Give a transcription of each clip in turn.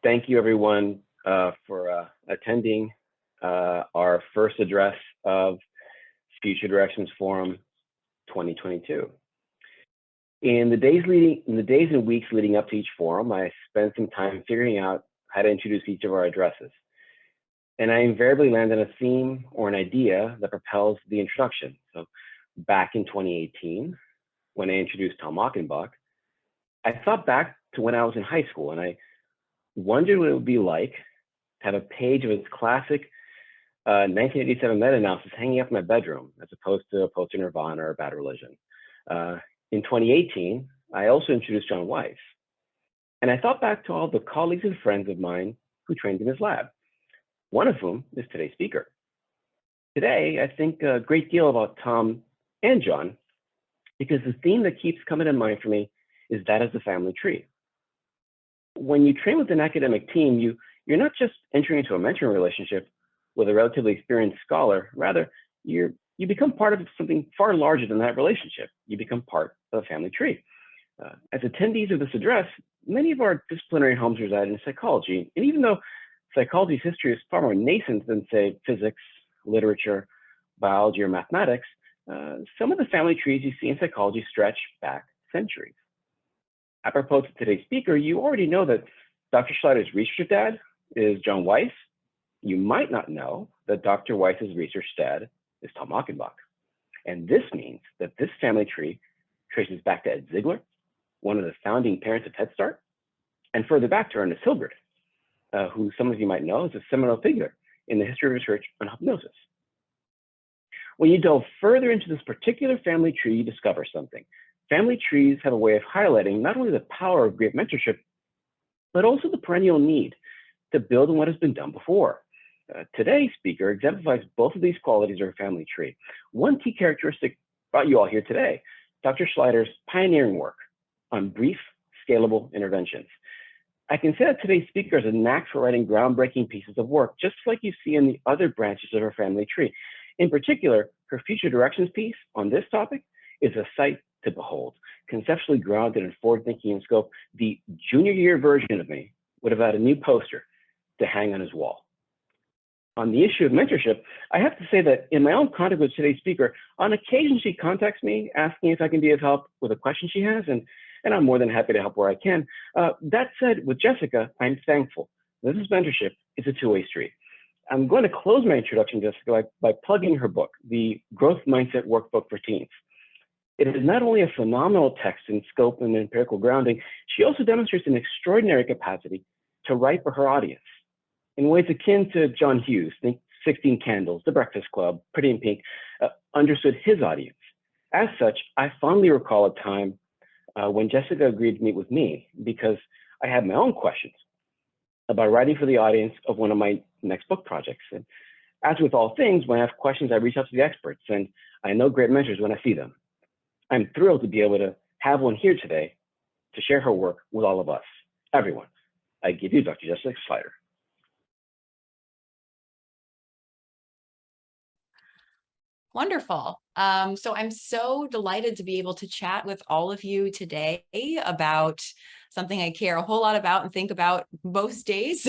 thank you everyone for attending our first address of Future Directions Forum 2022. In the days and weeks leading up to each forum, I spent some time figuring out how to introduce each of our addresses. And I invariably land on a theme or an idea that propels the introduction. So back in 2018, when I introduced Tom Achenbach, I thought back to when I was in high school, and I wondered what it would be like to have a page of his classic 1987 meta-analysis hanging up in my bedroom, as opposed to a poster Nirvana or Bad Religion. In 2018, I also introduced John Weiss. And I thought back to all the colleagues and friends of mine who trained in his lab, one of whom is today's speaker. Today, I think a great deal about Tom and John, because the theme that keeps coming to mind for me is that of the family tree. When you train with an academic team, you're not just entering into a mentoring relationship with a relatively experienced scholar. Rather, you become part of something far larger than that relationship. You become part of a family tree. As attendees of this address, many of our disciplinary homes reside in psychology. And even though psychology's history is far more nascent than, say, physics, literature, biology, or mathematics, some of the family trees you see in psychology stretch back centuries. Apropos to today's speaker, you already know that Dr. Schleider's research dad is John Weiss. You might not know that Dr. Weiss's research dad is Tom Achenbach. And this means that this family tree traces back to Ed Ziegler, one of the founding parents of Head Start, and further back to Ernest Hilbert, who some of you might know is a seminal figure in the history of research on hypnosis. When you delve further into this particular family tree, you discover something. Family trees have a way of highlighting not only the power of great mentorship, but also the perennial need to build on what has been done before. Today's speaker exemplifies both of these qualities of a family tree. One key characteristic brought you all here today, Dr. Schleider's pioneering work on brief, scalable interventions. I can say that today's speaker has a knack for writing groundbreaking pieces of work, just like you see in the other branches of her family tree. In particular, her Future Directions piece on this topic is a sight to behold. Conceptually grounded and forward-thinking in scope, the junior year version of me would have had a new poster to hang on his wall. On the issue of mentorship, I have to say that in my own contact with today's speaker, on occasion she contacts me asking if I can be of help with a question she has, and I'm more than happy to help where I can. That said, with Jessica, I'm thankful. This mentorship is a two-way street. I'm going to close my introduction, Jessica, by plugging her book, the Growth Mindset Workbook for Teens. It is not only a phenomenal text in scope and empirical grounding, she also demonstrates an extraordinary capacity to write for her audience in ways akin to John Hughes, think 16 Candles, The Breakfast Club, Pretty in Pink, understood his audience. As such, I fondly recall a time when Jessica agreed to meet with me because I had my own questions about writing for the audience of one of my next book projects. And as with all things, when I have questions, I reach out to the experts, and I know great mentors when I see them. I'm thrilled to be able to have one here today to share her work with all of us, everyone. I give you Dr. Jessica Schleider. Wonderful. So I'm so delighted to be able to chat with all of you today about something I care a whole lot about and think about most days,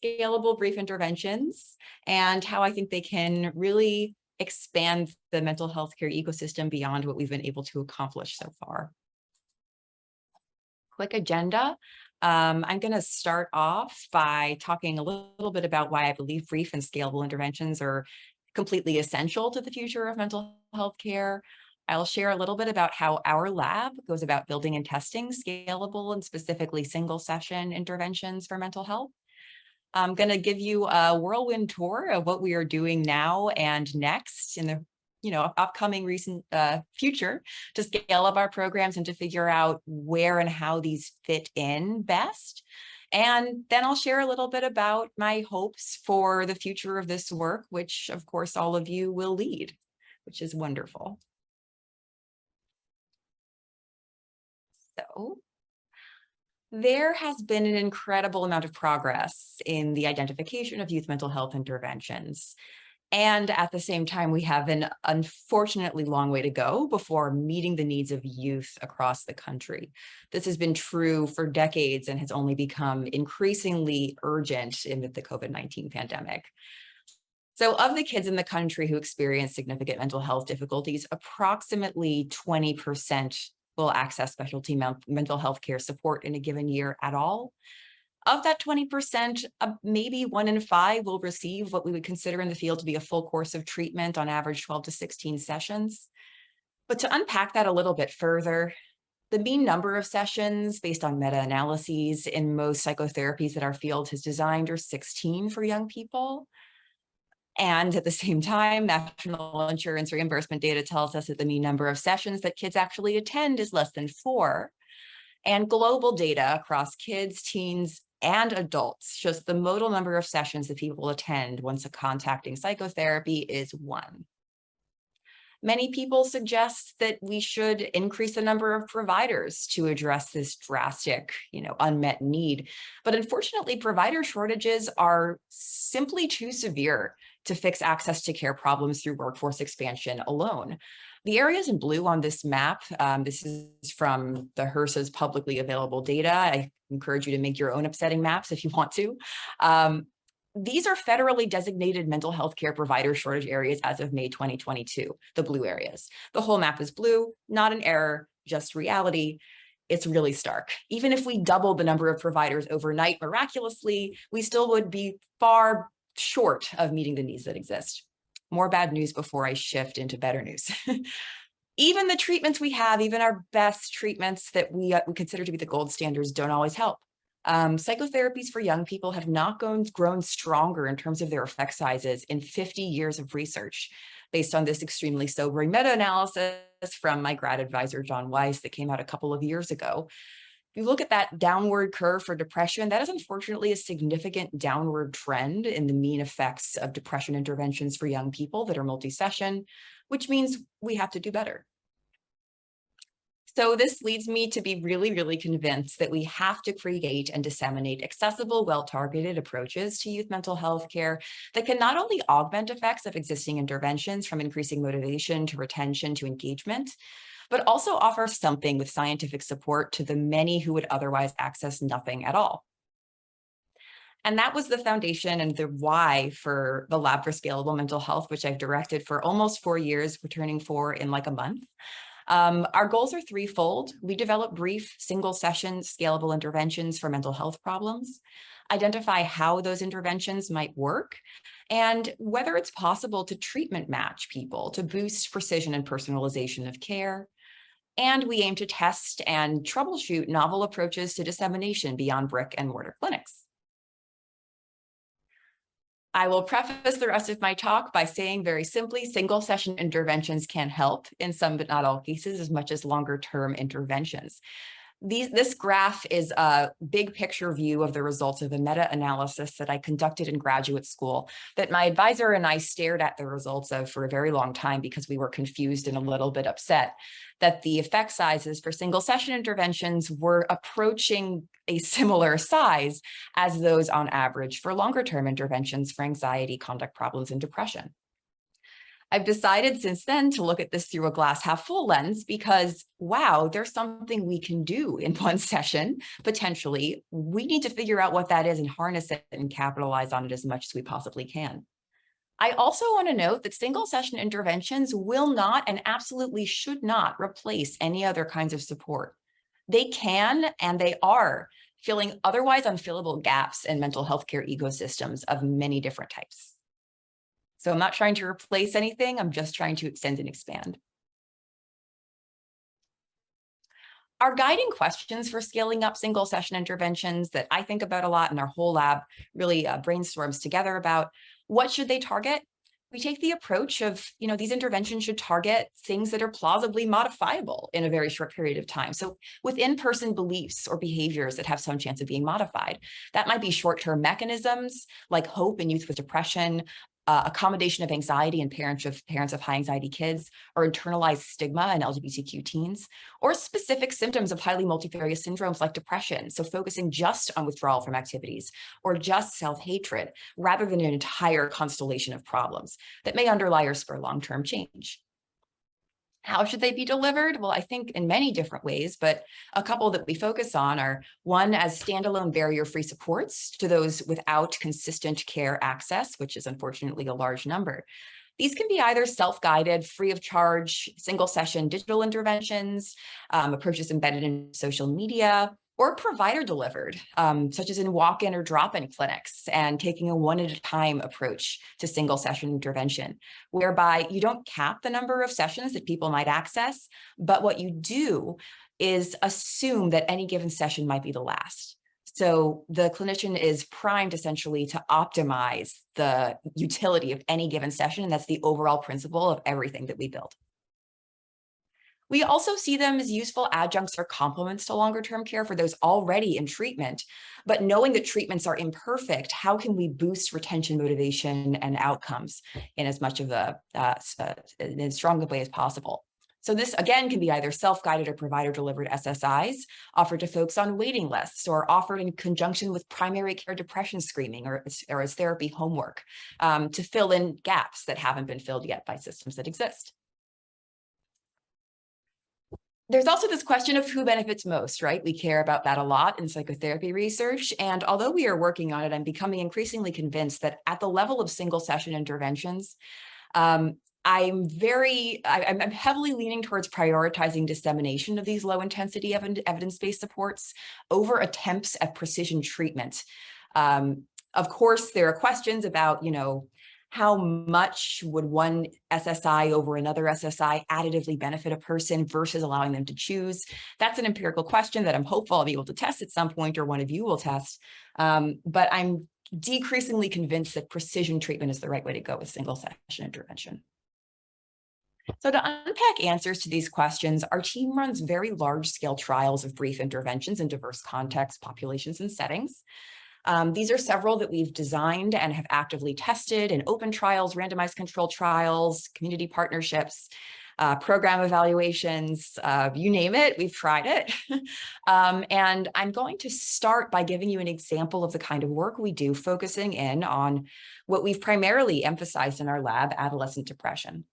scalable brief interventions, and how I think they can really expand the mental health care ecosystem beyond what we've been able to accomplish so far. Quick agenda. I'm going to start off by talking a little bit about why I believe brief and scalable interventions are completely essential to the future of mental health care. I'll share a little bit about how our lab goes about building and testing scalable and specifically single session interventions for mental health. I'm going to give you a whirlwind tour of what we are doing now and next in the upcoming recent future to scale up our programs and to figure out where and how these fit in best. And then I'll share a little bit about my hopes for the future of this work, which of course all of you will lead, which is wonderful. So there has been an incredible amount of progress in the identification of youth mental health interventions. And at the same time, we have an unfortunately long way to go before meeting the needs of youth across the country. This has been true for decades and has only become increasingly urgent amid the COVID-19 pandemic. So of the kids in the country who experience significant mental health difficulties, approximately 20% will access specialty mental health care support in a given year at all. Of that 20%, maybe 1 in 5 will receive what we would consider in the field to be a full course of treatment, on average 12 to 16 sessions. But to unpack that a little bit further, the mean number of sessions based on meta-analyses in most psychotherapies that our field has designed are 16 for young people. And at the same time, national insurance reimbursement data tells us that the mean number of sessions that kids actually attend is less than 4. And global data across kids, teens, and adults shows the modal number of sessions that people attend once contacting psychotherapy is 1. Many people suggest that we should increase the number of providers to address this drastic, unmet need. But unfortunately, provider shortages are simply too severe to fix access to care problems through workforce expansion alone. The areas in blue on this map, this is from the HRSA's publicly available data. I encourage you to make your own upsetting maps if you want to. These are federally designated mental health care provider shortage areas as of May 2022, the blue areas. The whole map is blue, not an error, just reality. It's really stark. Even if we doubled the number of providers overnight miraculously, we still would be far short of meeting the needs that exist. More bad news before I shift into better news. Even the treatments we have, even our best treatments that we consider to be the gold standards, don't always help. Psychotherapies for young people have not grown stronger in terms of their effect sizes in 50 years of research, based on this extremely sobering meta-analysis from my grad advisor, John Weiss, that came out a couple of years ago. If you look at that downward curve for depression, that is unfortunately a significant downward trend in the mean effects of depression interventions for young people that are multi-session, which means we have to do better. So this leads me to be really, really convinced that we have to create and disseminate accessible, well-targeted approaches to youth mental health care that can not only augment effects of existing interventions, from increasing motivation to retention to engagement, but also offer something with scientific support to the many who would otherwise access nothing at all. And that was the foundation and the why for the Lab for Scalable Mental Health, which I've directed for almost 4 years, returning 4 in like a month. Our goals are threefold. We develop brief, single-session, scalable interventions for mental health problems, identify how those interventions might work, and whether it's possible to treatment match people to boost precision and personalization of care. And we aim to test and troubleshoot novel approaches to dissemination beyond brick and mortar clinics. I will preface the rest of my talk by saying very simply, single session interventions can help in some but not all cases as much as longer term interventions. This graph is a big picture view of the results of a meta-analysis that I conducted in graduate school that my advisor and I stared at the results of for a very long time because we were confused and a little bit upset that the effect sizes for single session interventions were approaching a similar size as those on average for longer term interventions for anxiety, conduct problems, and depression. I've decided since then to look at this through a glass half full lens because, wow, there's something we can do in one session, potentially. We need to figure out what that is and harness it and capitalize on it as much as we possibly can. I also want to note that single session interventions will not and absolutely should not replace any other kinds of support. They can and they are filling otherwise unfillable gaps in mental health care ecosystems of many different types. So I'm not trying to replace anything, I'm just trying to extend and expand. Our guiding questions for scaling up single session interventions that I think about a lot and our whole lab really brainstorms together about, what should they target? We take the approach of, these interventions should target things that are plausibly modifiable in a very short period of time. So with in-person beliefs or behaviors that have some chance of being modified, that might be short-term mechanisms like hope in youth with depression, accommodation of anxiety in parents of high anxiety kids, or internalized stigma in LGBTQ teens, or specific symptoms of highly multifarious syndromes like depression. So focusing just on withdrawal from activities or just self-hatred, rather than an entire constellation of problems that may underlie or spur long-term change. How should they be delivered? Well, I think in many different ways, but a couple that we focus on are, one, as standalone barrier-free supports to those without consistent care access, which is unfortunately a large number. These can be either self-guided, free of charge, single session digital interventions, approaches embedded in social media, or provider delivered, such as in walk-in or drop-in clinics, and taking a one-at-a-time approach to single session intervention, whereby you don't cap the number of sessions that people might access, but what you do is assume that any given session might be the last. So the clinician is primed essentially to optimize the utility of any given session, and that's the overall principle of everything that we build. We also see them as useful adjuncts or complements to longer-term care for those already in treatment. But knowing that treatments are imperfect, how can we boost retention, motivation, and outcomes in as much of in as strong a way as possible? So this, again, can be either self-guided or provider-delivered SSIs offered to folks on waiting lists, or offered in conjunction with primary care depression screening or as therapy homework to fill in gaps that haven't been filled yet by systems that exist. There's also this question of who benefits most, right? We care about that a lot in psychotherapy research. And although we are working on it, I'm becoming increasingly convinced that at the level of single session interventions, I'm heavily leaning towards prioritizing dissemination of these low intensity evidence-based supports over attempts at precision treatment. Of course, there are questions about, how much would one SSI over another SSI additively benefit a person versus allowing them to choose? That's an empirical question that I'm hopeful I'll be able to test at some point, or one of you will test. But I'm decreasingly convinced that precision treatment is the right way to go with single session intervention. So to unpack answers to these questions, our team runs very large-scale trials of brief interventions in diverse contexts, populations, and settings. These are several that we've designed and have actively tested in open trials, randomized controlled trials, community partnerships, program evaluations, you name it, we've tried it. And I'm going to start by giving you an example of the kind of work we do, focusing in on what we've primarily emphasized in our lab, adolescent depression.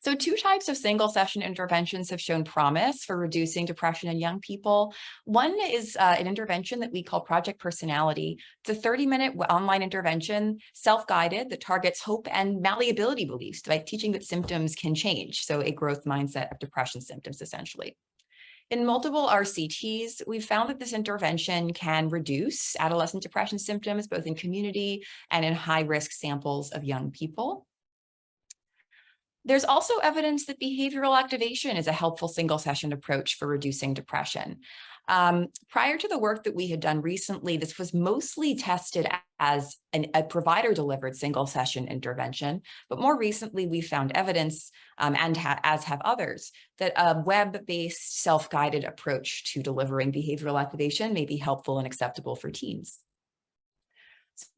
So 2 types of single session interventions have shown promise for reducing depression in young people. One is an intervention that we call Project Personality. It's a 30-minute online intervention, self-guided, that targets hope and malleability beliefs by teaching that symptoms can change. So a growth mindset of depression symptoms, essentially. In multiple RCTs, we've found that this intervention can reduce adolescent depression symptoms, both in community and in high-risk samples of young people. There's also evidence that behavioral activation is a helpful single session approach for reducing depression. Prior to the work that we had done recently, this was mostly tested as a provider-delivered single session intervention, but more recently we found evidence, as have others, that a web-based self-guided approach to delivering behavioral activation may be helpful and acceptable for teens.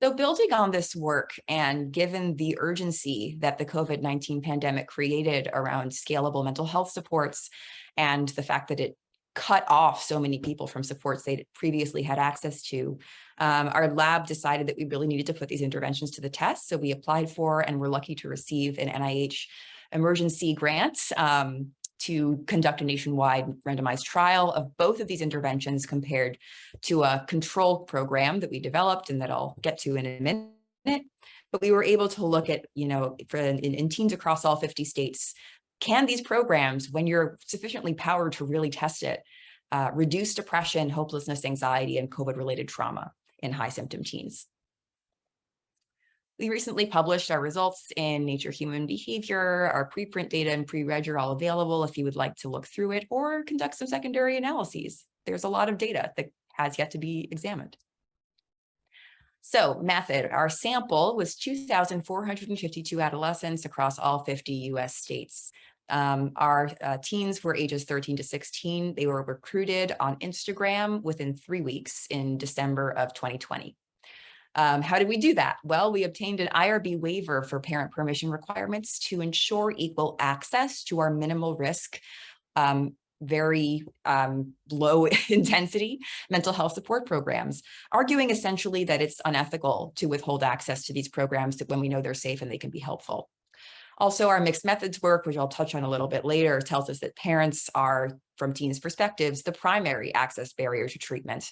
So building on this work, and given the urgency that the COVID-19 pandemic created around scalable mental health supports, and the fact that it cut off so many people from supports they previously had access to, our lab decided that we really needed to put these interventions to the test. So we applied for and were lucky to receive an NIH emergency grant to conduct a nationwide randomized trial of both of these interventions compared to a control program that we developed and that I'll get to in a minute. But we were able to look at, in teens across all 50 states, can these programs, when you're sufficiently powered to really test it, reduce depression, hopelessness, anxiety, and COVID-related trauma in high symptom teens? We recently published our results in Nature Human Behavior. Our preprint data and pre-reg are all available if you would like to look through it or conduct some secondary analyses. There's a lot of data that has yet to be examined. So method, our sample was 2,452 adolescents across all 50 US states. Our teens were ages 13 to 16. They were recruited on Instagram within 3 weeks in December of 2020. How did we do that? Well, we obtained an IRB waiver for parent permission requirements to ensure equal access to our minimal risk, very low intensity mental health support programs, arguing essentially that it's unethical to withhold access to these programs when we know they're safe and they can be helpful. Also, our mixed methods work, which I'll touch on a little bit later, tells us that parents are, from teens' perspectives, the primary access barrier to treatment.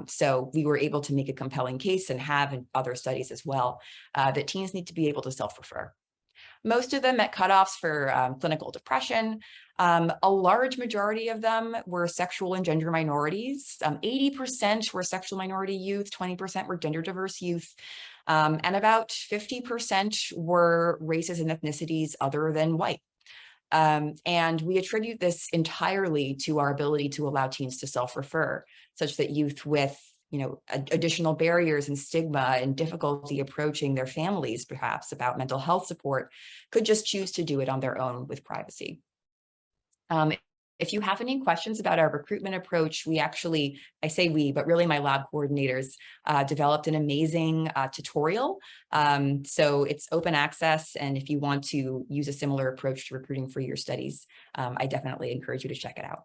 So we were able to make a compelling case, and have in other studies as well, that teens need to be able to self-refer. Most of them met cutoffs for clinical depression. A large majority of them were sexual and gender minorities. 80% were sexual minority youth, 20% were gender diverse youth, and about 50% were races and ethnicities other than white. And we attribute this entirely to our ability to allow teens to self-refer, such that youth with additional barriers and stigma and difficulty approaching their families, perhaps, about mental health support, could just choose to do it on their own with privacy. If you have any questions about our recruitment approach, we actually, I say we, but really my lab coordinators developed an amazing tutorial. So it's open access, and if you want to use a similar approach to recruiting for your studies, I definitely encourage you to check it out.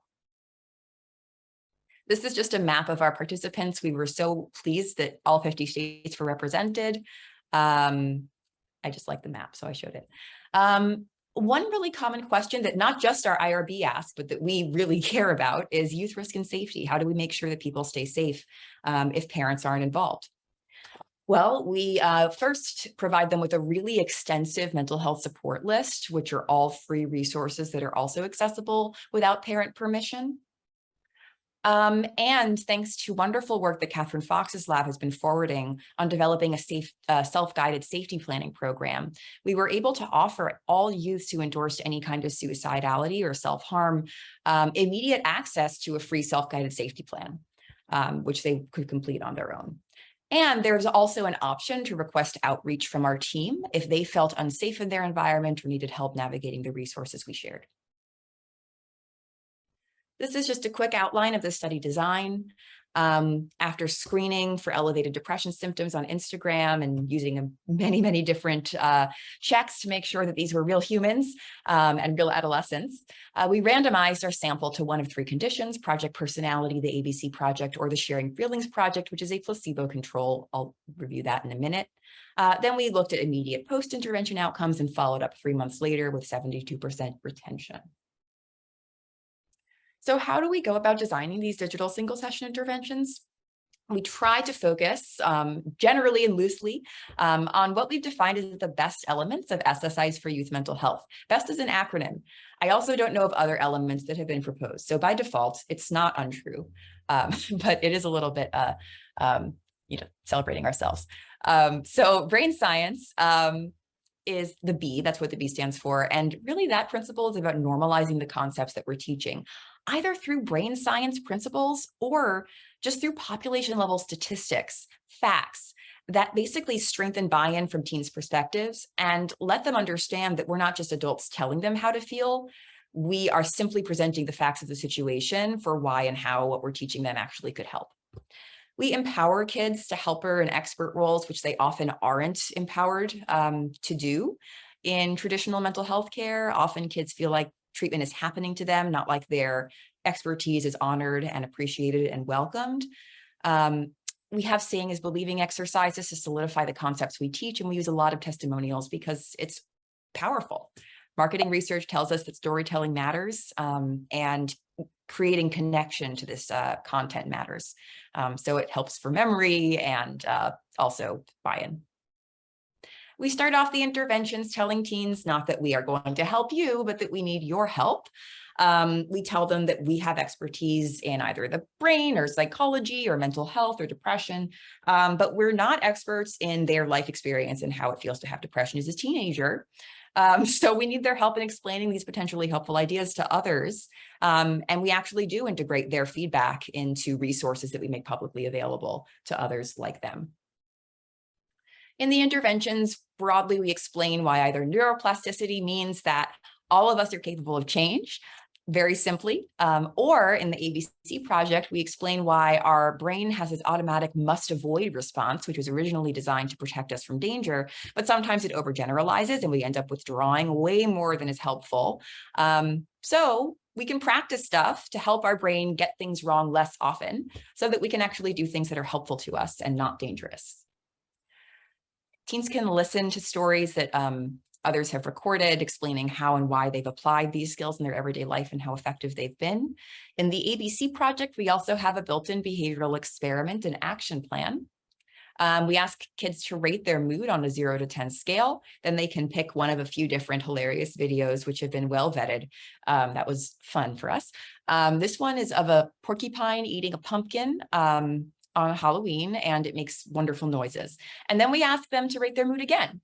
This is just a map of our participants. We were so pleased that all 50 states were represented. I just like the map, so I showed it. One really common question that not just our IRB asks, but that we really care about is youth risk and safety. How do we make sure that people stay safe if parents aren't involved? Well, we first provide them with a really extensive mental health support list, which are all free resources that are also accessible without parent permission. And thanks to wonderful work that Catherine Fox's lab has been forwarding on developing a safe, self-guided safety planning program, we were able to offer all youths who endorsed any kind of suicidality or self-harm immediate access to a free self-guided safety plan, which they could complete on their own. And there's also an option to request outreach from our team if they felt unsafe in their environment or needed help navigating the resources we shared. This is just a quick outline of the study design. After screening for elevated depression symptoms on Instagram and using many different checks to make sure that these were real humans and real adolescents, we randomized our sample to one of three conditions: Project Personality, the ABC Project, or the Sharing Feelings Project, which is a placebo control. I'll review that in a minute. Then we looked at immediate post-intervention outcomes and followed up 3 months later with 72% retention. So how do we go about designing these digital single session interventions? We try to focus generally and loosely on what we've defined as the best elements of SSIs for youth mental health. BEST is an acronym. I also don't know of other elements that have been proposed. So by default, it's not untrue, but it is a little bit, celebrating ourselves. So brain science is the B, that's what the B stands for. And really that principle is about normalizing the concepts that we're teaching, either through brain science principles or just through population level statistics, facts that basically strengthen buy-in from teens' perspectives and let them understand that we're not just adults telling them how to feel. We are simply presenting the facts of the situation for why and how what we're teaching them actually could help. We empower kids to helper and expert roles, which they often aren't empowered to do in traditional mental health care. Often kids feel like treatment is happening to them, not like their expertise is honored and appreciated and welcomed. We have seeing is believing exercises to solidify the concepts we teach, and we use a lot of testimonials because it's powerful. Marketing research tells us that storytelling matters, and creating connection to this content matters. So it helps for memory and also buy-in. We start off the interventions telling teens not that we are going to help you, but that we need your help. We tell them that we have expertise in either the brain or psychology or mental health or depression, but we're not experts in their life experience and how it feels to have depression as a teenager. So we need their help in explaining these potentially helpful ideas to others. And we actually do integrate their feedback into resources that we make publicly available to others like them. In the interventions, broadly, we explain why either neuroplasticity means that all of us are capable of change, very simply. Or in the ABC project, we explain why our brain has this automatic must avoid response, which was originally designed to protect us from danger, but sometimes it overgeneralizes and we end up withdrawing way more than is helpful. So we can practice stuff to help our brain get things wrong less often so that we can actually do things that are helpful to us and not dangerous. Teens can listen to stories that others have recorded explaining how and why they've applied these skills in their everyday life and how effective they've been. In the ABC project, we also have a built-in behavioral experiment and action plan. We ask kids to rate their mood on a 0 to 10 scale. Then they can pick one of a few different hilarious videos, which have been well vetted. That was fun for us. This one is of a porcupine eating a pumpkin on Halloween, and it makes wonderful noises. And then we ask them to rate their mood again.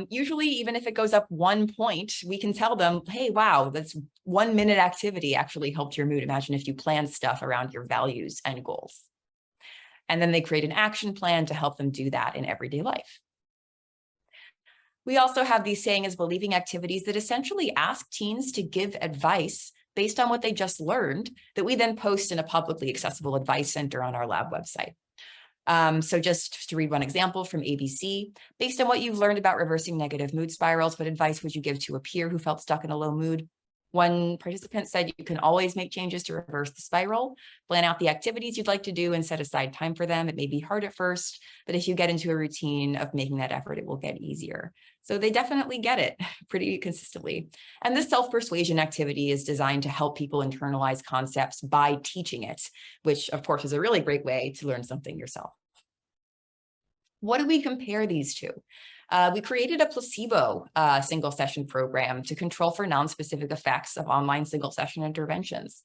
Usually, even if it goes up 1 point, we can tell them, hey, wow, that's 1 minute activity actually helped your mood. Imagine if you planned stuff around your values and goals. And then they create an action plan to help them do that in everyday life. We also have these saying is believing activities that essentially ask teens to give advice based on what they just learned that we then post in a publicly accessible advice center on our lab website. So just to read one example from ABC, based on what you've learned about reversing negative mood spirals, what advice would you give to a peer who felt stuck in a low mood? One participant said you can always make changes to reverse the spiral, plan out the activities you'd like to do and set aside time for them. It may be hard at first, but if you get into a routine of making that effort, it will get easier. So they definitely get it pretty consistently. And this self-persuasion activity is designed to help people internalize concepts by teaching it, which of course is a really great way to learn something yourself. What do we compare these to? We created a placebo single session program to control for non-specific effects of online single session interventions.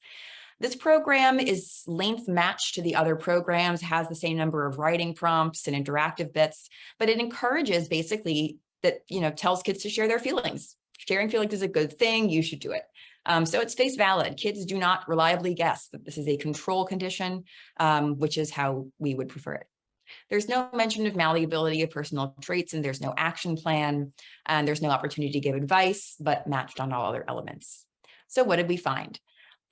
This program is length matched to the other programs, has the same number of writing prompts and interactive bits, but it encourages basically that, tells kids to share their feelings. Sharing feelings is a good thing, you should do it. So it stays valid. Kids do not reliably guess that this is a control condition, which is how we would prefer it. There's no mention of malleability of personal traits, and there's no action plan, and there's no opportunity to give advice, but matched on all other elements. So what did we find?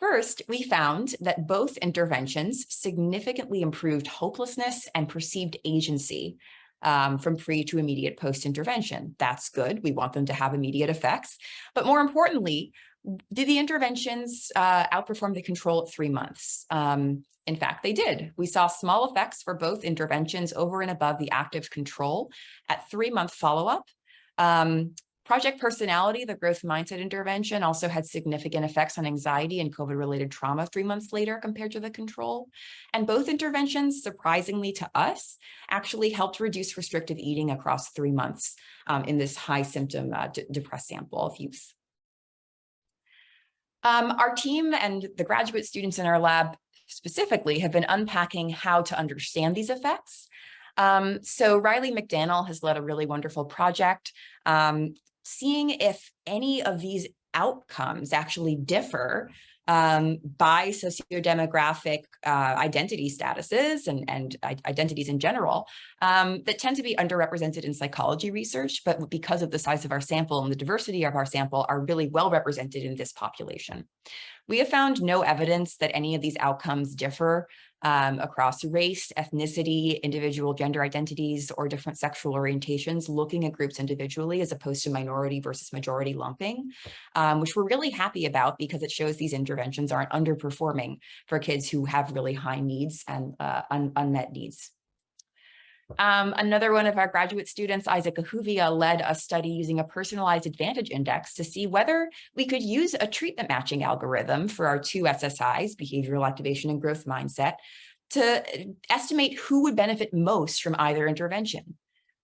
First, we found that both interventions significantly improved hopelessness and perceived agency from pre to immediate post-intervention. That's good. We want them to have immediate effects. But more importantly, did the interventions outperform the control at 3 months? In fact, they did. We saw small effects for both interventions over and above the active control at 3-month follow-up. Project Personality, the growth mindset intervention, also had significant effects on anxiety and COVID-related trauma 3 months later compared to the control. And both interventions, surprisingly to us, actually helped reduce restrictive eating across 3 months in this high symptom depressed sample of youth. Our team and the graduate students in our lab specifically have been unpacking how to understand these effects. So Riley McDaniel has led a really wonderful project, seeing if any of these outcomes actually differ by sociodemographic identity statuses and identities in general that tend to be underrepresented in psychology research, but because of the size of our sample and the diversity of our sample are really well represented in this population. We have found no evidence that any of these outcomes differ across race, ethnicity, individual gender identities, or different sexual orientations, looking at groups individually as opposed to minority versus majority lumping, which we're really happy about because it shows these interventions aren't underperforming for kids who have really high needs and unmet needs. Another one of our graduate students, Isaac Ahuvia, led a study using a personalized advantage index to see whether we could use a treatment matching algorithm for our 2 SSIs, behavioral activation and growth mindset, to estimate who would benefit most from either intervention.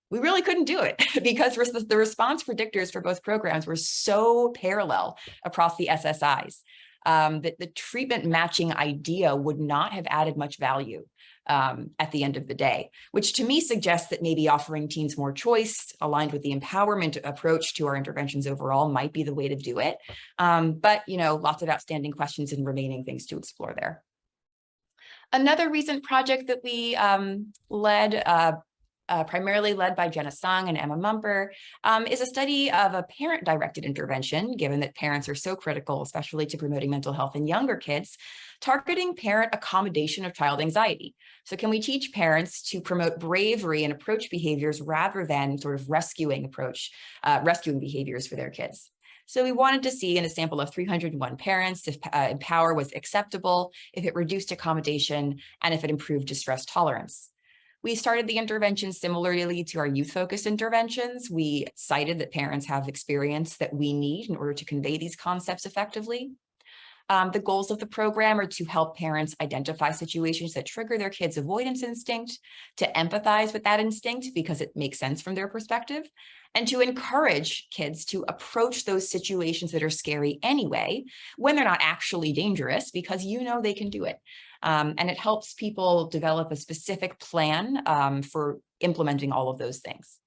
We really couldn't do it because the response predictors for both programs were so parallel across the SSIs that the treatment matching idea would not have added much value at the end of the day, which to me suggests that maybe offering teens more choice aligned with the empowerment approach to our interventions overall might be the way to do it. But, lots of outstanding questions and remaining things to explore there. Another recent project that we led primarily led by Jenna Sung and Emma Mumper, is a study of a parent-directed intervention, given that parents are so critical, especially to promoting mental health in younger kids, targeting parent accommodation of child anxiety. So can we teach parents to promote bravery and approach behaviors rather than sort of rescuing behaviors for their kids? So we wanted to see in a sample of 301 parents if Empower was acceptable, if it reduced accommodation, and if it improved distress tolerance. We started the intervention similarly to our youth-focused interventions. We cited that parents have experience that we need in order to convey these concepts effectively. The goals of the program are to help parents identify situations that trigger their kids' avoidance instinct, to empathize with that instinct because it makes sense from their perspective, and to encourage kids to approach those situations that are scary anyway, when they're not actually dangerous, because you know they can do it. And it helps people develop a specific plan for implementing all of those things.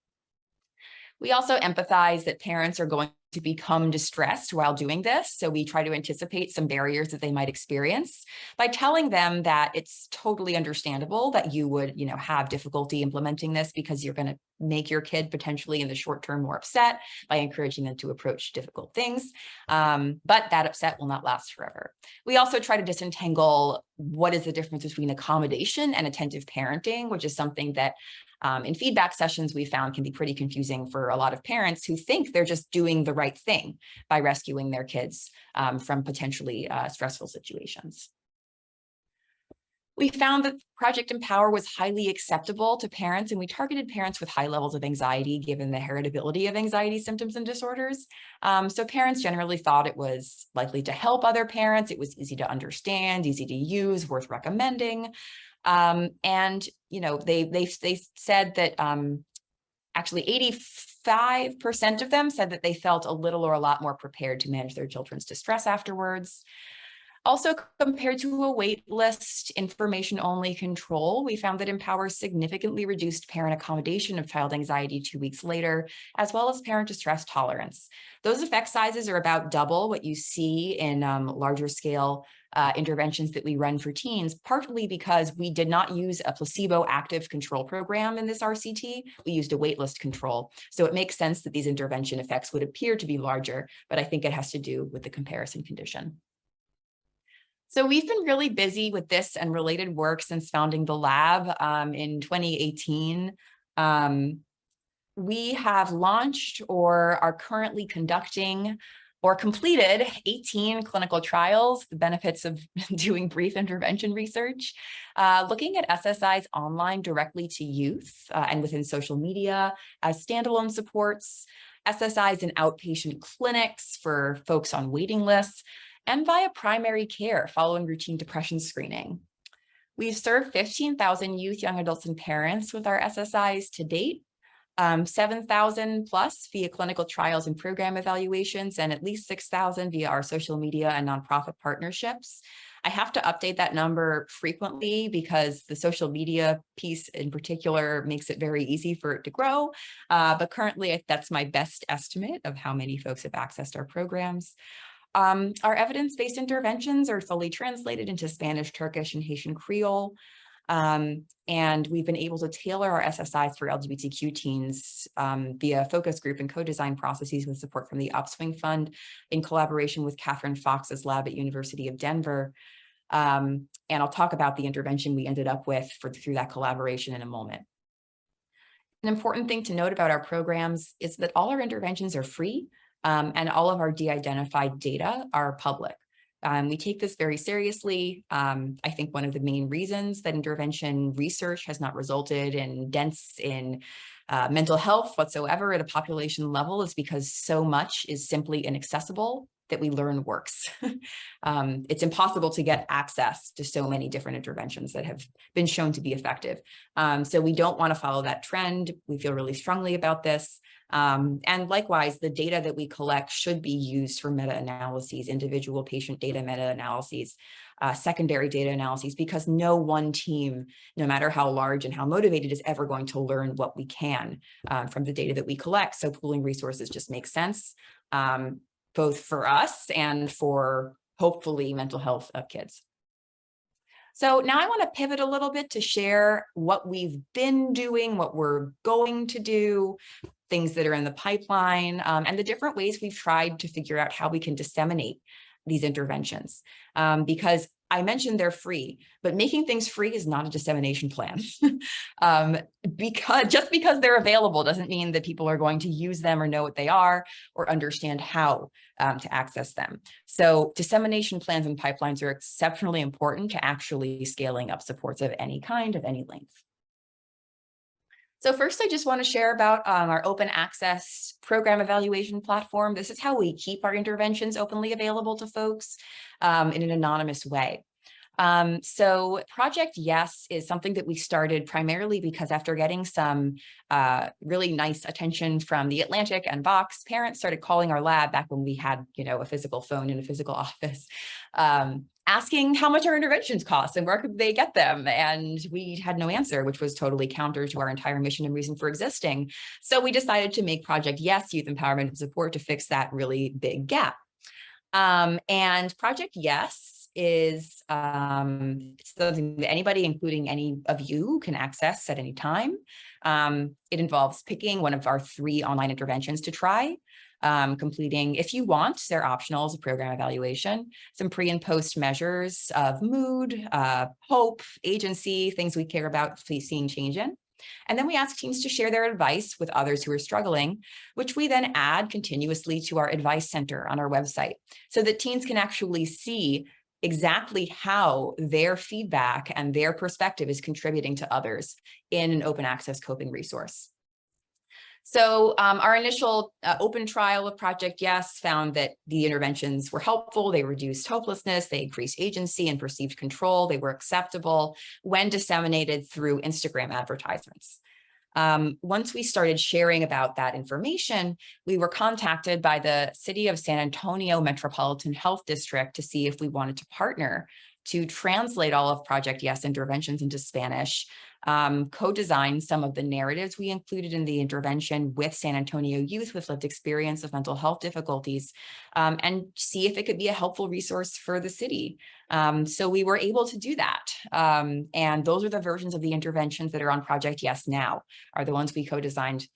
We also empathize that parents are going to become distressed while doing this. So we try to anticipate some barriers that they might experience by telling them that it's totally understandable that you would, have difficulty implementing this because you're going to make your kid potentially in the short term more upset by encouraging them to approach difficult things. But that upset will not last forever. We also try to disentangle what is the difference between accommodation and attentive parenting, which is something that in feedback sessions we found can be pretty confusing for a lot of parents who think they're just doing the right thing by rescuing their kids from potentially stressful situations. We found that Project Empower was highly acceptable to parents, and we targeted parents with high levels of anxiety given the heritability of anxiety symptoms and disorders. So parents generally thought it was likely to help other parents. It was easy to understand, easy to use, worth recommending. And they said that actually 85% of them said that they felt a little or a lot more prepared to manage their children's distress afterwards. Also, compared to a waitlist information-only control, we found that Empower significantly reduced parent accommodation of child anxiety 2 weeks later, as well as parent distress tolerance. Those effect sizes are about double what you see in larger scale interventions that we run for teens, partly because we did not use a placebo active control program in this RCT. We used a waitlist control. So it makes sense that these intervention effects would appear to be larger, but I think it has to do with the comparison condition. So we've been really busy with this and related work since founding the lab in 2018. We have launched or are currently conducting or completed 18 clinical trials, the benefits of doing brief intervention research, looking at SSIs online directly to youth and within social media as standalone supports, SSIs in outpatient clinics for folks on waiting lists, and via primary care following routine depression screening. We've served 15,000 youth, young adults, and parents with our SSIs to date, 7,000 plus via clinical trials and program evaluations, and at least 6,000 via our social media and nonprofit partnerships. I have to update that number frequently because the social media piece in particular makes it very easy for it to grow. But currently, that's my best estimate of how many folks have accessed our programs. Our evidence-based interventions are fully translated into Spanish, Turkish, and Haitian Creole. And we've been able to tailor our SSIs for LGBTQ teens via focus group and co-design processes with support from the Upswing Fund in collaboration with Catherine Fox's lab at University of Denver. And I'll talk about the intervention we ended up with through that collaboration in a moment. An important thing to note about our programs is that all our interventions are free. And all of our de-identified data are public. We take this very seriously. I think one of the main reasons that intervention research has not resulted in dents in mental health whatsoever at a population level is because so much is simply inaccessible that we learn works. It's impossible to get access to so many different interventions that have been shown to be effective. So we don't want to follow that trend. We feel really strongly about this. And likewise, the data that we collect should be used for meta-analyses, individual patient data meta-analyses, secondary data analyses, because no one team, no matter how large and how motivated, is ever going to learn what we can from the data that we collect. So pooling resources just makes sense, both for us and for hopefully mental health of kids. So now I want to pivot a little bit to share what we've been doing, what we're going to do, things that are in the pipeline, and the different ways we've tried to figure out how we can disseminate these interventions. Because I mentioned they're free, but making things free is not a dissemination plan. Because they're available doesn't mean that people are going to use them or know what they are or understand how to access them. So dissemination plans and pipelines are exceptionally important to actually scaling up supports of any kind, of any length. So first, I just want to share about our open access program evaluation platform. This is how we keep our interventions openly available to folks in an anonymous way. So Project Yes is something that we started primarily because after getting some really nice attention from The Atlantic and Vox, parents started calling our lab back when we had, a physical phone in a physical office, asking how much our interventions cost and where could they get them. And we had no answer, which was totally counter to our entire mission and reason for existing. So we decided to make Project Yes Youth Empowerment and Support to fix that really big gap. And Project Yes is something that anybody, including any of you, can access at any time. It involves picking one of our 3 online interventions to try, completing, if you want, they're optional as a program evaluation, some pre and post measures of mood, hope, agency, things we care about seeing change in. And then we ask teams to share their advice with others who are struggling, which we then add continuously to our advice center on our website so that teens can actually see exactly how their feedback and their perspective is contributing to others in an open access coping resource. So our initial open trial of Project Yes found that the interventions were helpful. They reduced hopelessness, they increased agency and perceived control. They were acceptable when disseminated through Instagram advertisements. Once we started sharing about that information, we were contacted by the City of San Antonio Metropolitan Health District to see if we wanted to partner to translate all of Project Yes interventions into Spanish, co-design some of the narratives we included in the intervention with San Antonio youth with lived experience of mental health difficulties, and see if it could be a helpful resource for the city. So we were able to do that. And those are the versions of the interventions that are on Project Yes now, are the ones we co-designed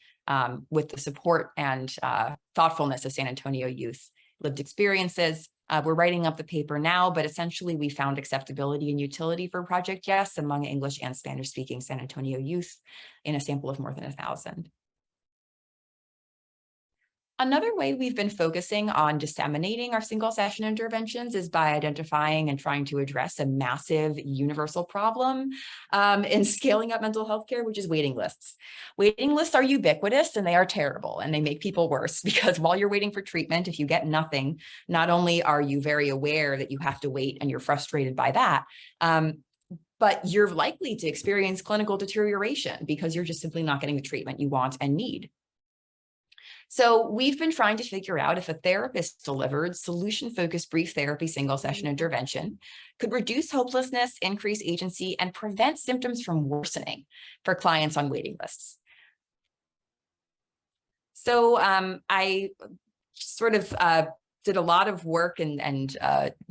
with the support and thoughtfulness of San Antonio youth lived experiences. We're writing up the paper now, but essentially we found acceptability and utility for Project Yes among English and Spanish speaking San Antonio youth in a sample of more than 1,000. Another way we've been focusing on disseminating our single session interventions is by identifying and trying to address a massive universal problem in scaling up mental health care, which is waiting lists. Waiting lists are ubiquitous and they are terrible and they make people worse because while you're waiting for treatment, if you get nothing, not only are you very aware that you have to wait and you're frustrated by that, but you're likely to experience clinical deterioration because you're just simply not getting the treatment you want and need. So we've been trying to figure out if a therapist-delivered, solution-focused brief therapy single-session intervention could reduce hopelessness, increase agency, and prevent symptoms from worsening for clients on waiting lists. So I sort of did a lot of work and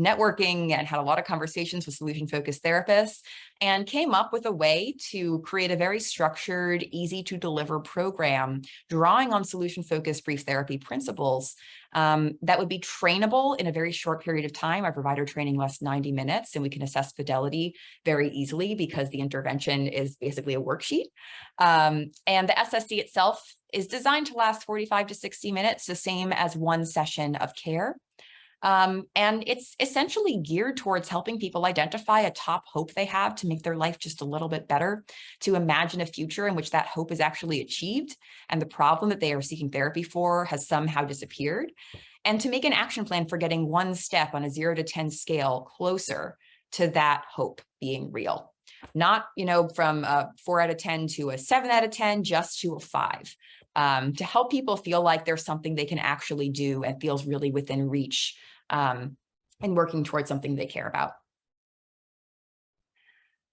networking and had a lot of conversations with solution-focused therapists and came up with a way to create a very structured, easy to deliver program drawing on solution-focused brief therapy principles that would be trainable in a very short period of time. Our provider training lasts 90 minutes and we can assess fidelity very easily because the intervention is basically a worksheet. And the SSC itself is designed to last 45 to 60 minutes, the same as one session of care. And it's essentially geared towards helping people identify a top hope they have to make their life just a little bit better, to imagine a future in which that hope is actually achieved and the problem that they are seeking therapy for has somehow disappeared, and to make an action plan for getting one step on a 0 to 10 scale closer to that hope being real. Not, from a 4 out of 10 to a 7 out of 10, just to a 5. To help people feel like there's something they can actually do and feels really within reach and working towards something they care about.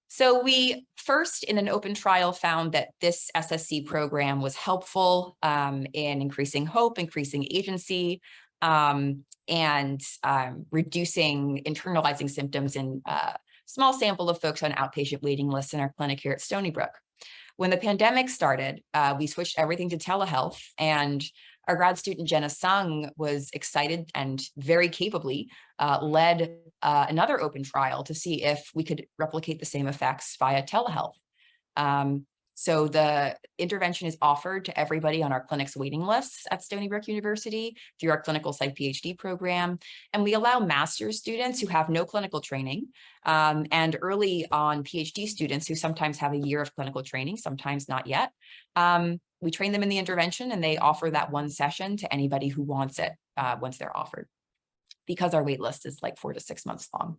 So we first, in an open trial, found that this SSC program was helpful in increasing hope, increasing agency, and reducing internalizing symptoms in small sample of folks on outpatient waiting lists in our clinic here at Stony Brook. When the pandemic started, we switched everything to telehealth, and our grad student, Jenna Sung, was excited and very capably led another open trial to see if we could replicate the same effects via telehealth. So the intervention is offered to everybody on our clinic's waiting lists at Stony Brook University through our clinical psych Ph.D. program. And we allow master's students who have no clinical training and early on Ph.D. students who sometimes have a year of clinical training, sometimes not yet. We train them in the intervention, and they offer that one session to anybody who wants it once they're offered, because our wait list is like 4 to 6 months long.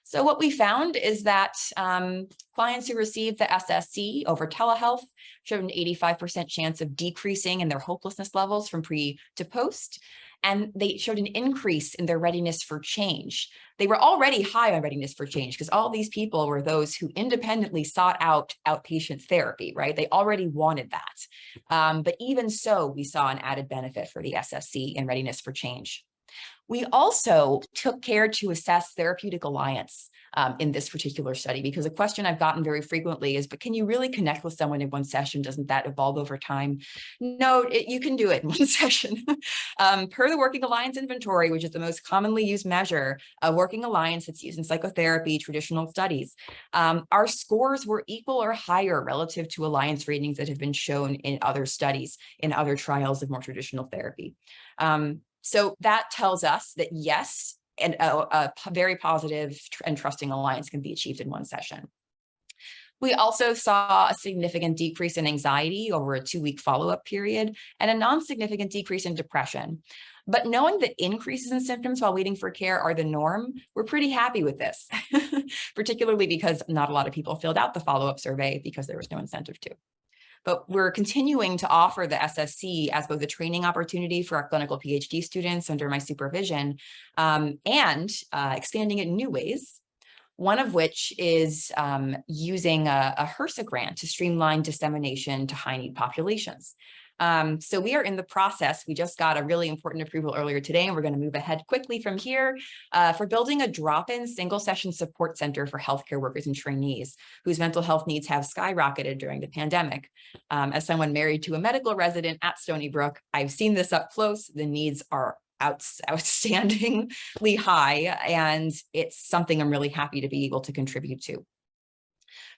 So what we found is that clients who received the SSC over telehealth showed an 85% chance of decreasing in their hopelessness levels from pre to post, and they showed an increase in their readiness for change. They were already high on readiness for change because all these people were those who independently sought out outpatient therapy, right? They already wanted that. But even so, we saw an added benefit for the SSC in readiness for change. We also took care to assess therapeutic alliance in this particular study, because a question I've gotten very frequently is, but can you really connect with someone in one session? Doesn't that evolve over time? No, you can do it in one session. Per the Working Alliance Inventory, which is the most commonly used measure of working alliance that's used in psychotherapy, traditional studies, our scores were equal or higher relative to alliance ratings that have been shown in other studies, in other trials of more traditional therapy. So that tells us that yes, and a very positive and trusting alliance can be achieved in one session. We also saw a significant decrease in anxiety over a 2-week follow-up period and a non-significant decrease in depression. But knowing that increases in symptoms while waiting for care are the norm, we're pretty happy with this, particularly because not a lot of people filled out the follow-up survey because there was no incentive to. But we're continuing to offer the SSC as both a training opportunity for our clinical Ph.D. students under my supervision and expanding it in new ways. One of which is using a HRSA grant to streamline dissemination to high-need populations. So we are in the process. We just got a really important approval earlier today, and we're going to move ahead quickly from here for building a drop-in single-session support center for healthcare workers and trainees whose mental health needs have skyrocketed during the pandemic. As someone married to a medical resident at Stony Brook, I've seen this up close. The needs are outstandingly high, and it's something I'm really happy to be able to contribute to.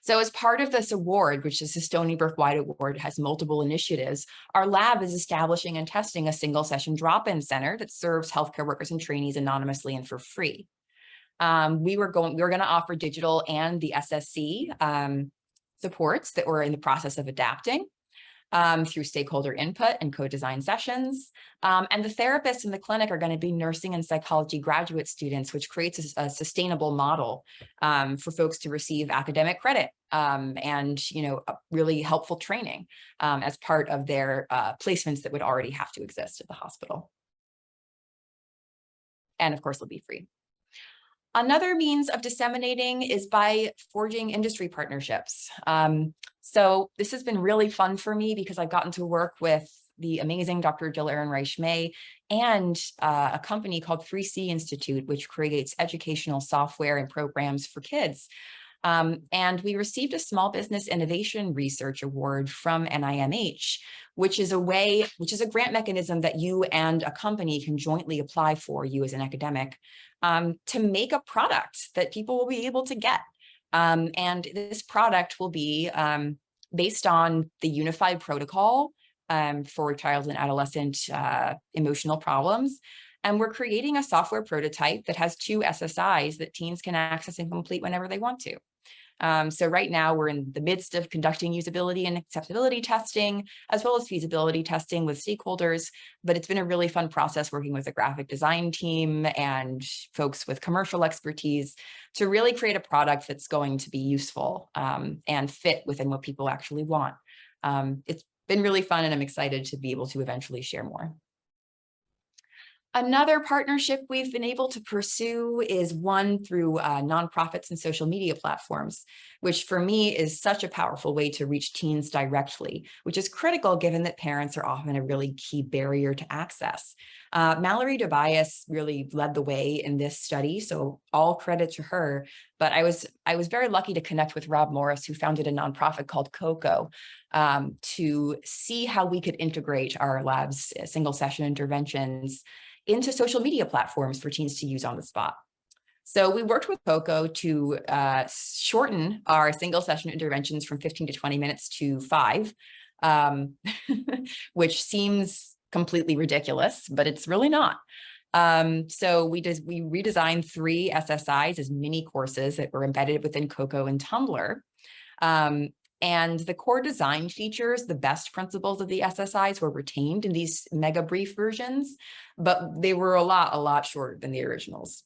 So as part of this award, which is the Stony Brook-wide award, has multiple initiatives, our lab is establishing and testing a single session drop-in center that serves healthcare workers and trainees anonymously and for free. We were going to offer digital and the SSC supports that we're in the process of adapting through stakeholder input and co-design sessions. And the therapists in the clinic are going to be nursing and psychology graduate students, which creates a sustainable model for folks to receive academic credit and a really helpful training as part of their placements that would already have to exist at the hospital. And of course, it'll be free. Another means of disseminating is by forging industry partnerships. So this has been really fun for me because I've gotten to work with the amazing Dr. Jill Ehrenreich-May and a company called 3C Institute, which creates educational software and programs for kids. And we received a Small Business Innovation Research Award from NIMH, which is a grant mechanism that you and a company can jointly apply for, you as an academic, to make a product that people will be able to get. And this product will be based on the unified protocol for child and adolescent emotional problems. And we're creating a software prototype that has 2 SSIs that teens can access and complete whenever they want to. So right now we're in the midst of conducting usability and acceptability testing, as well as feasibility testing with stakeholders, but it's been a really fun process working with a graphic design team and folks with commercial expertise to really create a product that's going to be useful and fit within what people actually want. It's been really fun, and I'm excited to be able to eventually share more. Another partnership we've been able to pursue is one through nonprofits and social media platforms, which for me is such a powerful way to reach teens directly, which is critical given that parents are often a really key barrier to access. Mallory Tobias really led the way in this study, so all credit to her. But I was very lucky to connect with Rob Morris, who founded a nonprofit called COCO, to see how we could integrate our lab's single session interventions into social media platforms for teens to use on the spot. So we worked with COCO to shorten our single session interventions from 15 to 20 minutes to 5, which seems completely ridiculous, but it's really not. So we redesigned 3 SSIs as mini courses that were embedded within COCO and Tumblr. And the core design features, the best principles of the SSIs were retained in these mega brief versions, but they were a lot shorter than the originals.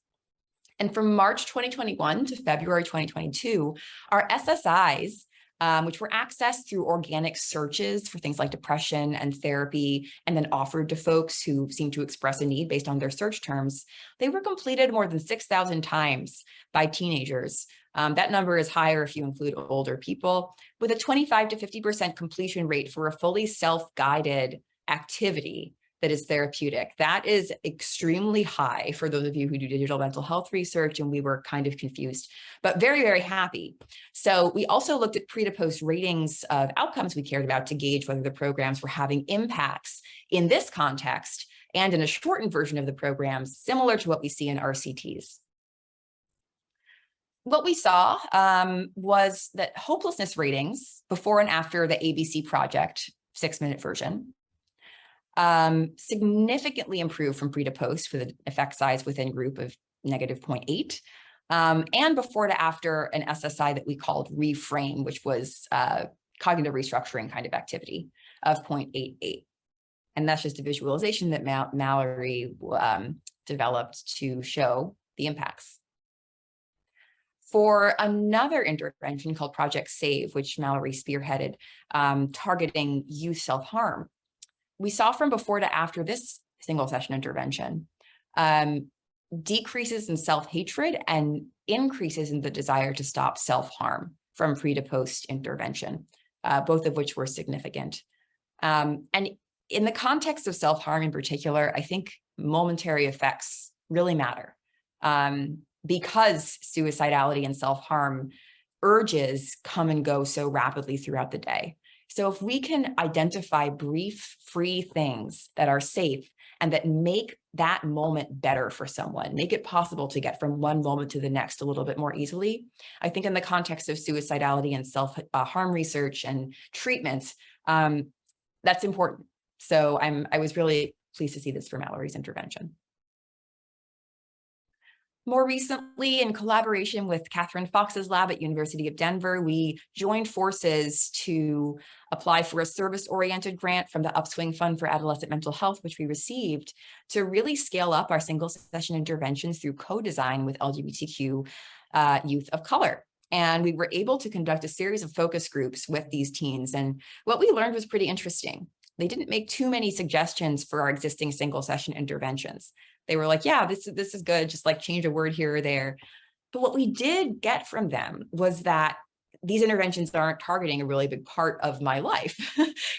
And from March 2021 to February 2022, our SSIs, which were accessed through organic searches for things like depression and therapy, and then offered to folks who seemed to express a need based on their search terms, they were completed more than 6,000 times by teenagers. That number is higher if you include older people, with a 25 to 50% completion rate for a fully self-guided activity that is therapeutic. That is extremely high for those of you who do digital mental health research, and we were kind of confused, but very, very happy. So we also looked at pre to post ratings of outcomes we cared about to gauge whether the programs were having impacts in this context and in a shortened version of the programs, similar to what we see in RCTs. What we saw was that hopelessness ratings before and after the ABC project 6-minute version significantly improved from pre to post for the effect size within group of -0.8, and before to after an SSI that we called reframe, which was cognitive restructuring kind of activity of 0.88. And that's just a visualization that Mallory developed to show the impacts. For another intervention called Project SAVE, which Mallory spearheaded, targeting youth self-harm, we saw from before to after this single session intervention, decreases in self-hatred and increases in the desire to stop self-harm from pre to post intervention, both of which were significant. And in the context of self-harm in particular, I think momentary effects really matter, because suicidality and self-harm urges come and go so rapidly throughout the day. So if we can identify brief, free things that are safe and that make that moment better for someone, make it possible to get from one moment to the next a little bit more easily, I think in the context of suicidality and self-harm research and treatments, that's important. So I was really pleased to see this for Mallory's intervention. More recently, in collaboration with Catherine Fox's lab at University of Denver, we joined forces to apply for a service-oriented grant from the Upswing Fund for Adolescent Mental Health, which we received, to really scale up our single session interventions through co-design with LGBTQ youth of color. And we were able to conduct a series of focus groups with these teens. And what we learned was pretty interesting. They didn't make too many suggestions for our existing single session interventions. They were like, yeah, this is good, just like change a word here or there. But what we did get from them was that these interventions aren't targeting a really big part of my life,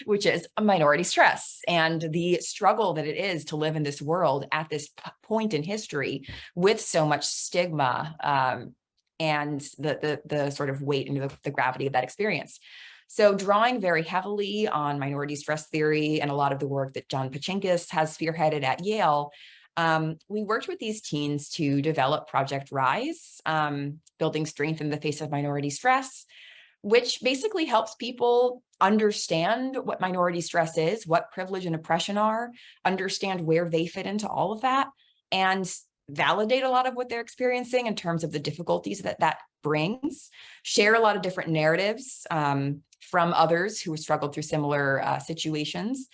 which is minority stress and the struggle that it is to live in this world at this point in history with so much stigma and the sort of weight and the gravity of that experience. So drawing very heavily on minority stress theory and a lot of the work that John Pachinkis has spearheaded at Yale, we worked with these teens to develop Project Rise, building strength in the face of minority stress, which basically helps people understand what minority stress is, what privilege and oppression are, understand where they fit into all of that, and validate a lot of what they're experiencing in terms of the difficulties that brings, share a lot of different narratives from others who have struggled through similar situations,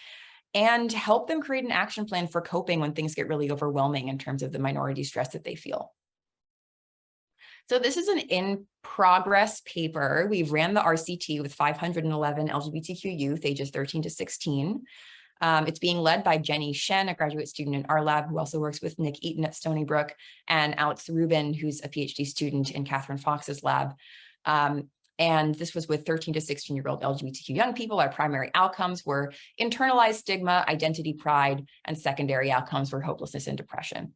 and help them create an action plan for coping when things get really overwhelming in terms of the minority stress that they feel. So this is an in-progress paper. We've ran the RCT with 511 LGBTQ youth ages 13 to 16. It's being led by Jenny Shen, a graduate student in our lab, who also works with Nick Eaton at Stony Brook, and Alex Rubin, who's a PhD student in Catherine Fox's lab. And this was with 13 to 16-year-old LGBTQ young people. Our primary outcomes were internalized stigma, identity pride, and secondary outcomes were hopelessness and depression.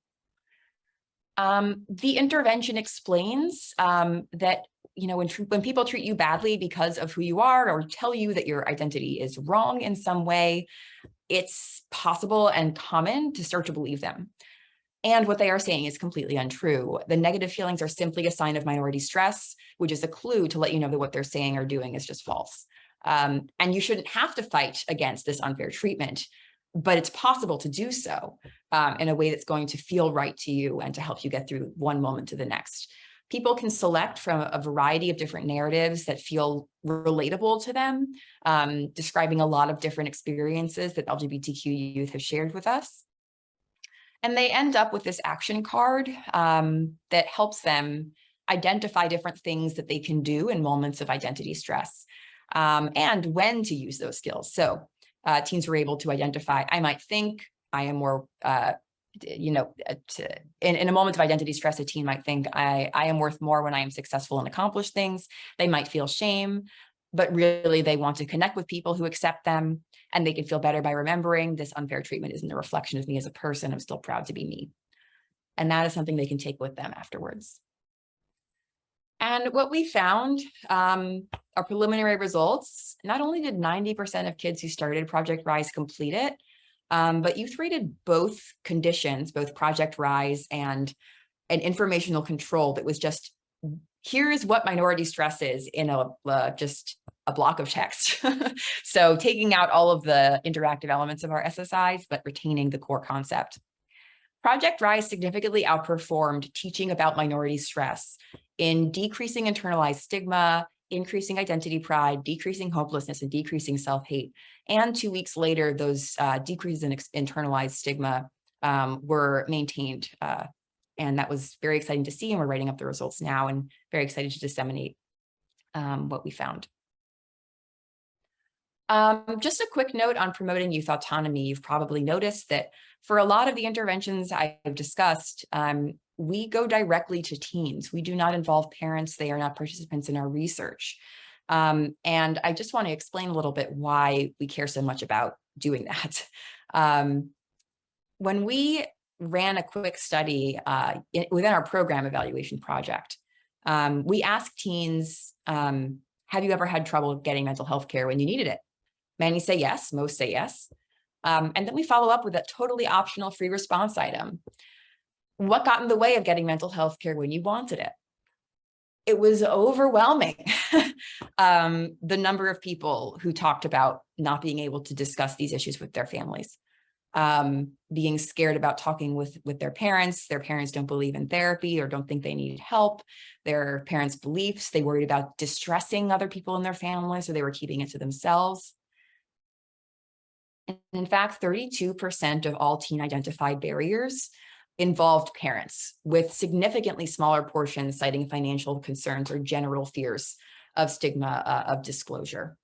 The intervention explains that, when people treat you badly because of who you are or tell you that your identity is wrong in some way, it's possible and common to start to believe them. And what they are saying is completely untrue. The negative feelings are simply a sign of minority stress, which is a clue to let you know that what they're saying or doing is just false. And you shouldn't have to fight against this unfair treatment, but it's possible to do so in a way that's going to feel right to you and to help you get through one moment to the next. People can select from a variety of different narratives that feel relatable to them, describing a lot of different experiences that LGBTQ youth have shared with us. And they end up with this action card that helps them identify different things that they can do in moments of identity stress and when to use those skills. So teens were able to identify, I might think I am more, in a moment of identity stress, a teen might think I am worth more when I am successful and accomplish things. They might feel shame, but really they want to connect with people who accept them, and they can feel better by remembering this unfair treatment isn't a reflection of me as a person. I'm still proud to be me. And that is something they can take with them afterwards. And what we found are preliminary results. Not only did 90% of kids who started Project Rise complete it, but youth rated both conditions, both Project Rise and an informational control that was just, here's what minority stress is in just a block of text. So taking out all of the interactive elements of our SSIs, but retaining the core concept. Project Rise significantly outperformed teaching about minority stress in decreasing internalized stigma, increasing identity pride, decreasing hopelessness, and decreasing self-hate. And 2 weeks later, those decreases in internalized stigma were maintained. And that was very exciting to see. And we're writing up the results now and very excited to disseminate what we found. Just a quick note on promoting youth autonomy. You've probably noticed that for a lot of the interventions I've discussed, we go directly to teens. We do not involve parents. They are not participants in our research. And I just want to explain a little bit why we care so much about doing that. When we ran a quick study within our program evaluation project, we asked teens, have you ever had trouble getting mental health care when you needed it? Many say yes, most say yes. And then we follow up with a totally optional free response item. What got in the way of getting mental health care when you wanted it? It was overwhelming. The number of people who talked about not being able to discuss these issues with their families, being scared about talking with their parents don't believe in therapy or don't think they need help, their parents' beliefs, they worried about distressing other people in their family, so they were keeping it to themselves. And in fact, 32% of all teen-identified barriers involved parents, with significantly smaller portions citing financial concerns or general fears of stigma of disclosure.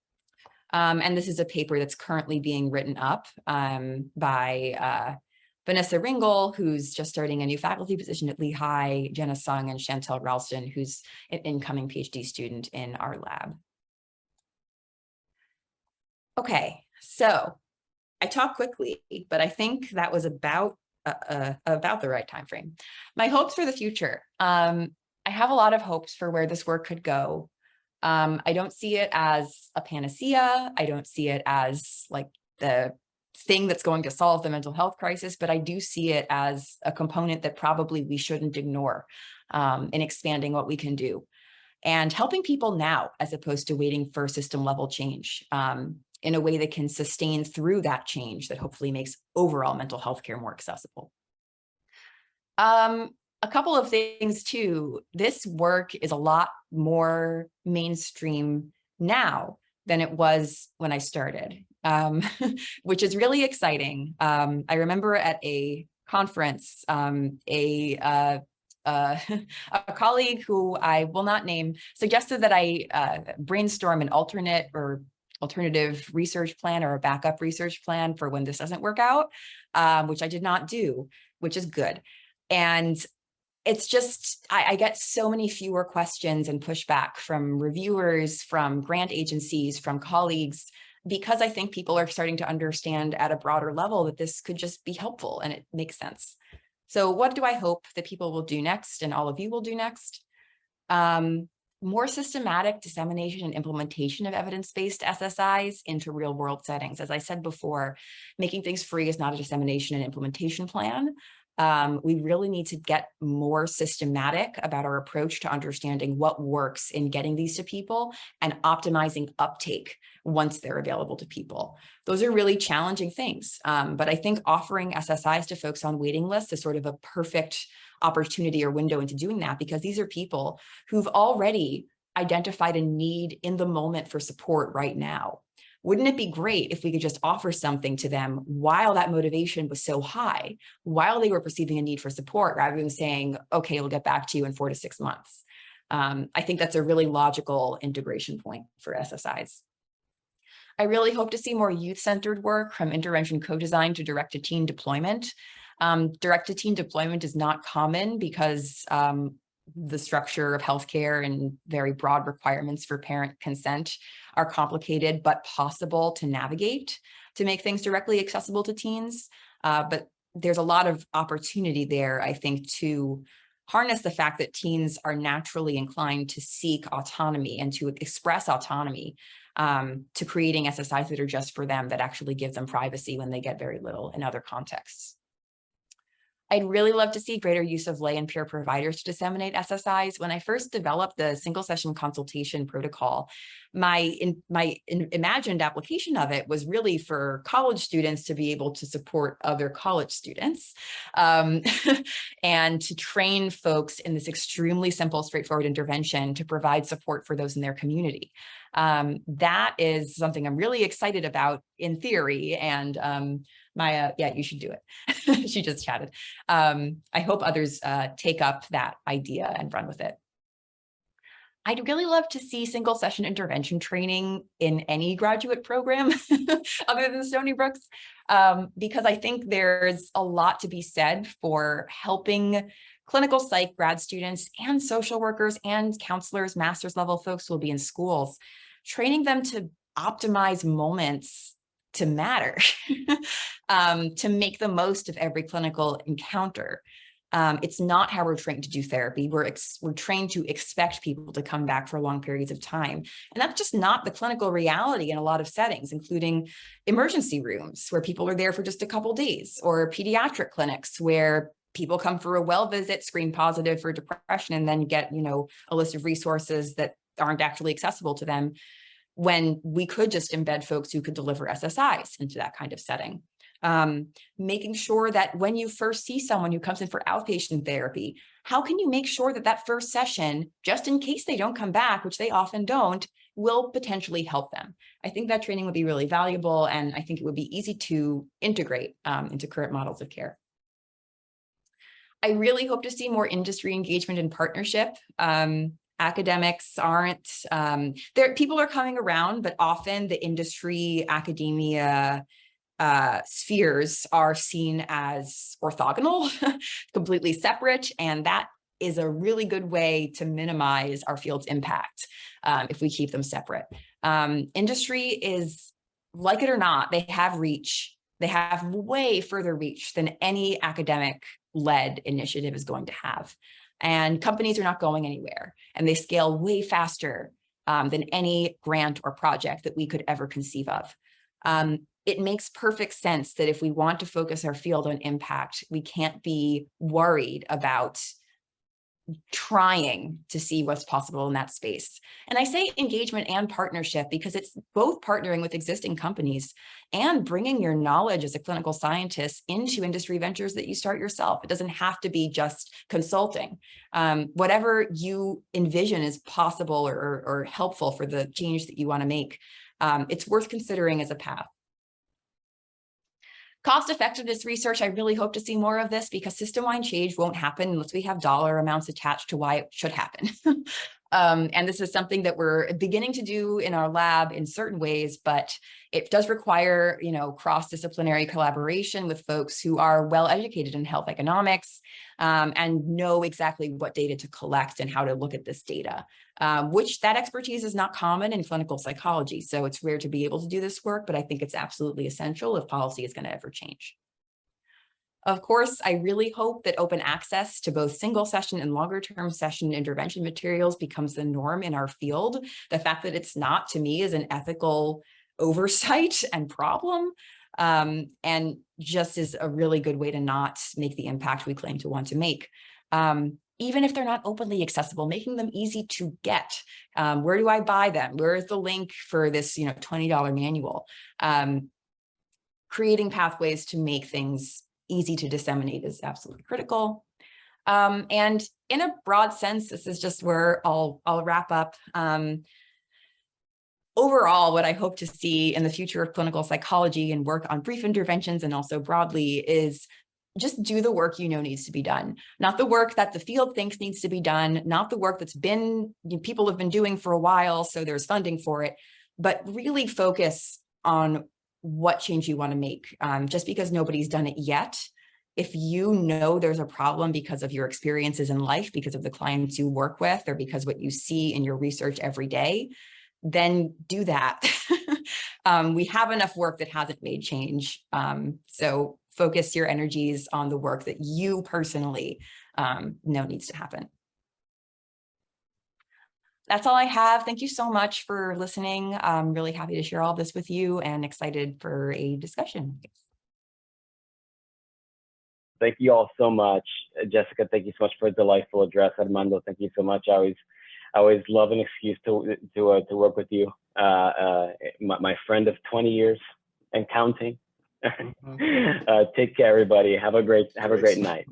And this is a paper that's currently being written up by Vanessa Ringel, who's just starting a new faculty position at Lehigh, Jenna Sung, and Chantel Ralston, who's an incoming PhD student in our lab. Okay, so I talked quickly, but I think that was about the right time frame. My hopes for the future. I have a lot of hopes for where this work could go. I don't see it as a panacea. I don't see it as like the thing that's going to solve the mental health crisis, but I do see it as a component that probably we shouldn't ignore in expanding what we can do and helping people now, as opposed to waiting for system level change in a way that can sustain through that change that hopefully makes overall mental health care more accessible. A couple of things too, this work is a lot more mainstream now than it was when I started, which is really exciting. I remember at a conference, a colleague who I will not name suggested that I brainstorm an alternative research plan or a backup research plan for when this doesn't work out, which I did not do, which is good. And it's just, I get so many fewer questions and pushback from reviewers, from grant agencies, from colleagues, because I think people are starting to understand at a broader level that this could just be helpful and it makes sense. So what do I hope that people will do next and all of you will do next? More systematic dissemination and implementation of evidence-based SSIs into real-world settings. As I said before, making things free is not a dissemination and implementation plan. We really need to get more systematic about our approach to understanding what works in getting these to people and optimizing uptake once they're available to people. Those are really challenging things, but I think offering SSIs to folks on waiting lists is sort of a perfect opportunity or window into doing that, because these are people who've already identified a need in the moment for support right now. Wouldn't it be great if we could just offer something to them while that motivation was so high, while they were perceiving a need for support, rather than saying, okay, we'll get back to you in 4 to 6 months. I think that's a really logical integration point for SSIs. I really hope to see more youth-centered work, from intervention co-design to direct-to-teen deployment. Direct-to-teen deployment is not common because the structure of healthcare and very broad requirements for parent consent are complicated but possible to navigate to make things directly accessible to teens. But there's a lot of opportunity there, I think, to harness the fact that teens are naturally inclined to seek autonomy and to express autonomy, to creating SSIs that are just for them, that actually give them privacy when they get very little in other contexts. I'd really love to see greater use of lay and peer providers to disseminate SSIs. When I first developed the single session consultation protocol, my imagined application of it was really for college students to be able to support other college students, and to train folks in this extremely simple, straightforward intervention to provide support for those in their community. That is something I'm really excited about in theory, and Maya, yeah, you should do it. She just chatted. I hope others take up that idea and run with it. I'd really love to see single session intervention training in any graduate program other than Stony Brook's, because I think there's a lot to be said for helping clinical psych grad students and social workers and counselors, master's level folks who will be in schools, training them to optimize moments to matter, to make the most of every clinical encounter. It's not how we're trained to do therapy. We're trained to expect people to come back for long periods of time. And that's just not the clinical reality in a lot of settings, including emergency rooms where people are there for just a couple days, or pediatric clinics where people come for a well visit, screen positive for depression, and then get, a list of resources that aren't actually accessible to them, when we could just embed folks who could deliver SSIs into that kind of setting. Making sure that when you first see someone who comes in for outpatient therapy, how can you make sure that that first session, just in case they don't come back, which they often don't, will potentially help them? I think that training would be really valuable, and I think it would be easy to integrate into current models of care. I really hope to see more industry engagement and partnership. Academics aren't, people are coming around, but often the industry, academia, spheres are seen as orthogonal, completely separate, and that is a really good way to minimize our field's impact if we keep them separate. Industry is, like it or not, they have reach. They have way further reach than any academic-led initiative is going to have. And companies are not going anywhere, and they scale way faster than any grant or project that we could ever conceive of. It makes perfect sense that if we want to focus our field on impact, we can't be worried about trying to see what's possible in that space. And I say engagement and partnership because it's both partnering with existing companies and bringing your knowledge as a clinical scientist into industry ventures that you start yourself. It doesn't have to be just consulting. Whatever you envision is possible or helpful for the change that you want to make, it's worth considering as a path. Cost effectiveness research, I really hope to see more of this, because system-wide change won't happen unless we have dollar amounts attached to why it should happen. And this is something that we're beginning to do in our lab in certain ways, but it does require, cross-disciplinary collaboration with folks who are well educated in health economics and know exactly what data to collect and how to look at this data, which that expertise is not common in clinical psychology. So it's rare to be able to do this work, but I think it's absolutely essential if policy is going to ever change. Of course, I really hope that open access to both single session and longer term session intervention materials becomes the norm in our field. The fact that it's not, to me, is an ethical oversight and problem, and just is a really good way to not make the impact we claim to want to make. Even if they're not openly accessible, making them easy to get. Where do I buy them? Where is the link for this, $20 manual? Creating pathways to make things easy to disseminate is absolutely critical. And in a broad sense, this is just where I'll wrap up. Overall, what I hope to see in the future of clinical psychology and work on brief interventions and also broadly is just do the work needs to be done. Not the work that the field thinks needs to be done, not the work that's people have been doing for a while, so there's funding for it, but really focus on what change you want to make. Just because nobody's done it yet, if you know there's a problem because of your experiences in life, because of the clients you work with, or because what you see in your research every day, then do that. We have enough work that hasn't made change. So focus your energies on the work that you personally know needs to happen. That's all I have. Thank you so much for listening. I'm really happy to share all this with you and excited for a discussion. Thank you all so much. Jessica, thank you so much for a delightful address. Armando, thank you so much. I always love an excuse to work with you. My friend of 20 years and counting. Take care, everybody. Have a great night.